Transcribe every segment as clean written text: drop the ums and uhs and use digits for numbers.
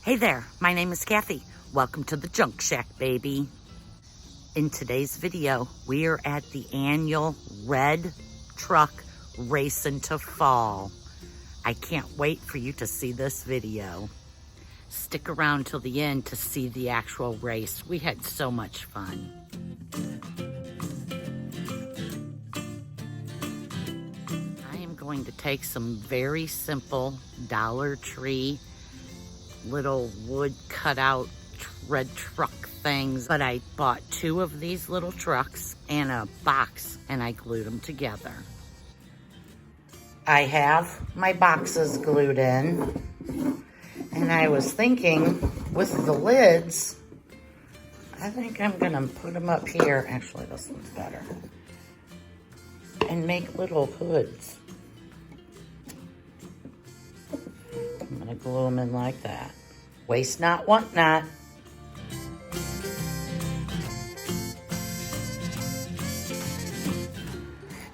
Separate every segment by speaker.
Speaker 1: Hey there, my name is Kathy. Welcome to the Junk Shack, baby. In today's video, we are at the annual Red Truck Racing to Fall. I can't wait for you to see this video. Stick around till the end to see the actual race. We had so much fun. I am going to take some very simple Dollar Tree little wood cutout red truck things, but I bought 2 of these little trucks and a box and I glued them together. I have my boxes glued in and I was thinking with the lids, I think I'm gonna put them up here. Actually, this one's better. And make little hoods. I'm gonna glue them in like that. Waste not, want not.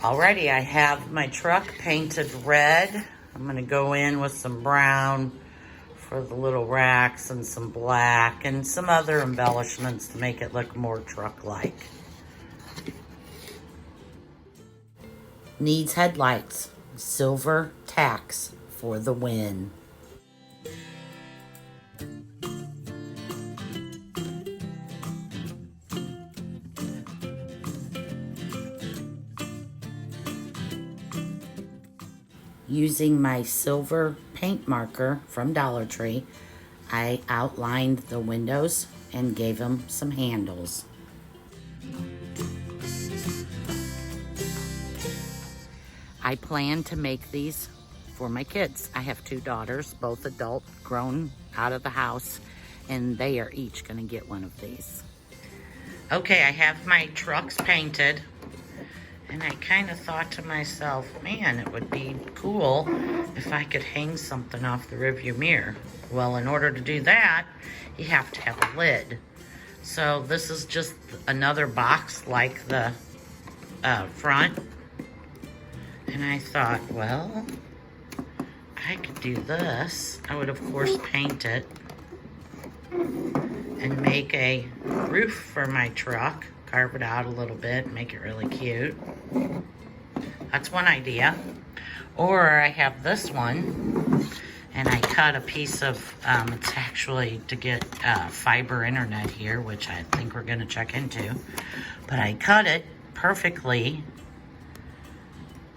Speaker 1: Alrighty, I have my truck painted red. I'm gonna go in with some brown for the little racks and some black and some other embellishments to make it look more truck-like. Needs headlights, silver tacks for the win. Using my silver paint marker from Dollar Tree, I outlined the windows and gave them some handles. I plan to make these for my kids. I have 2 daughters, both adult, grown out of the house, and they are each gonna get one of these. Okay, I have my trucks painted. And I kind of thought to myself, man, it would be cool if I could hang something off the rearview mirror. Well, in order to do that, you have to have a lid. So this is just another box like the front. And I thought, well, I could do this. I would, of course, paint it and make a roof for my truck. Carve it out a little bit, make it really cute. That's one idea. Or I have this one, and I cut a piece of, it's actually to get fiber internet here, which I think we're gonna check into. But I cut it perfectly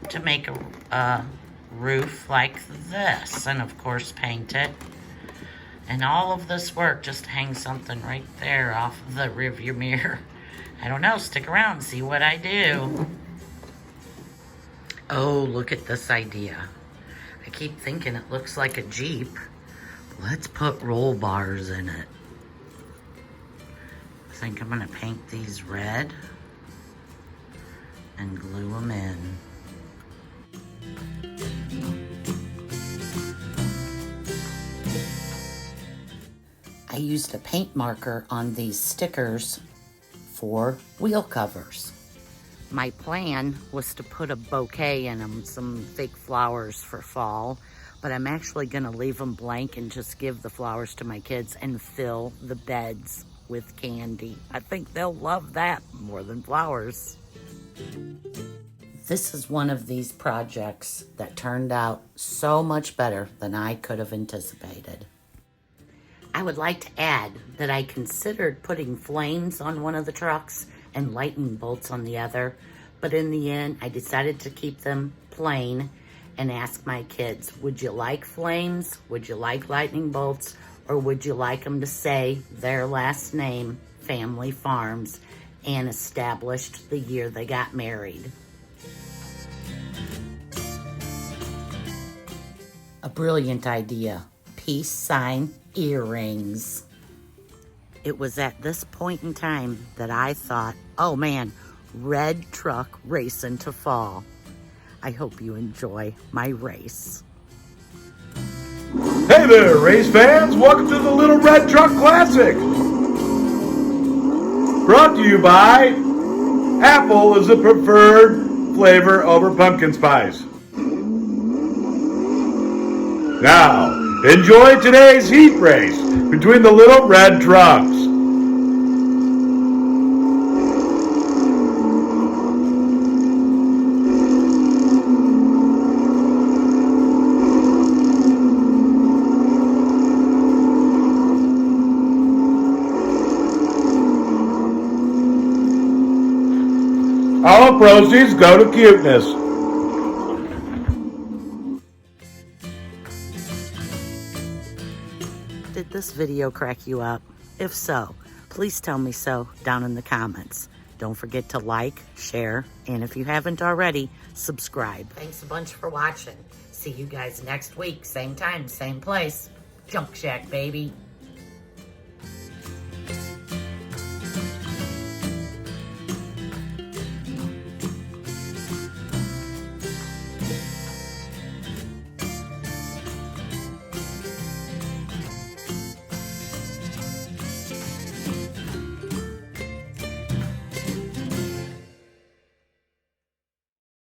Speaker 1: to make a roof like this, and of course paint it. And all of this work just to hang something right there off of the rearview mirror. I don't know, stick around, see what I do. Oh, look at this idea. I keep thinking it looks like a Jeep. Let's put roll bars in it. I think I'm gonna paint these red and glue them in. I used a paint marker on these stickers for wheel covers. My plan was to put a bouquet in them, some fake flowers for fall, but I'm actually gonna leave them blank and just give the flowers to my kids and fill the beds with candy. I think they'll love that more than flowers. This is one of these projects that turned out so much better than I could have anticipated. I would like to add that I considered putting flames on one of the trucks and lightning bolts on the other, but in the end, I decided to keep them plain and ask my kids, would you like flames? Would you like lightning bolts? Or would you like them to say their last name, Family Farms, and established the year they got married? A brilliant idea. Peace sign earrings. It was at this point in time that I thought, oh man, red truck racing to fall. I hope you enjoy my race.
Speaker 2: Hey there, race fans! Welcome to the Little Red Truck Classic! Brought to you by Apple is the preferred flavor over pumpkin spice. Now, Enjoy today's heat race between the little red trucks. All proceeds go to cuteness.
Speaker 1: Did this video crack you up? If so, please tell me so down in the comments. Don't forget to like, share, and if you haven't already, subscribe. Thanks a bunch for watching. See you guys next week. Same time, same place. Junk Shack, baby.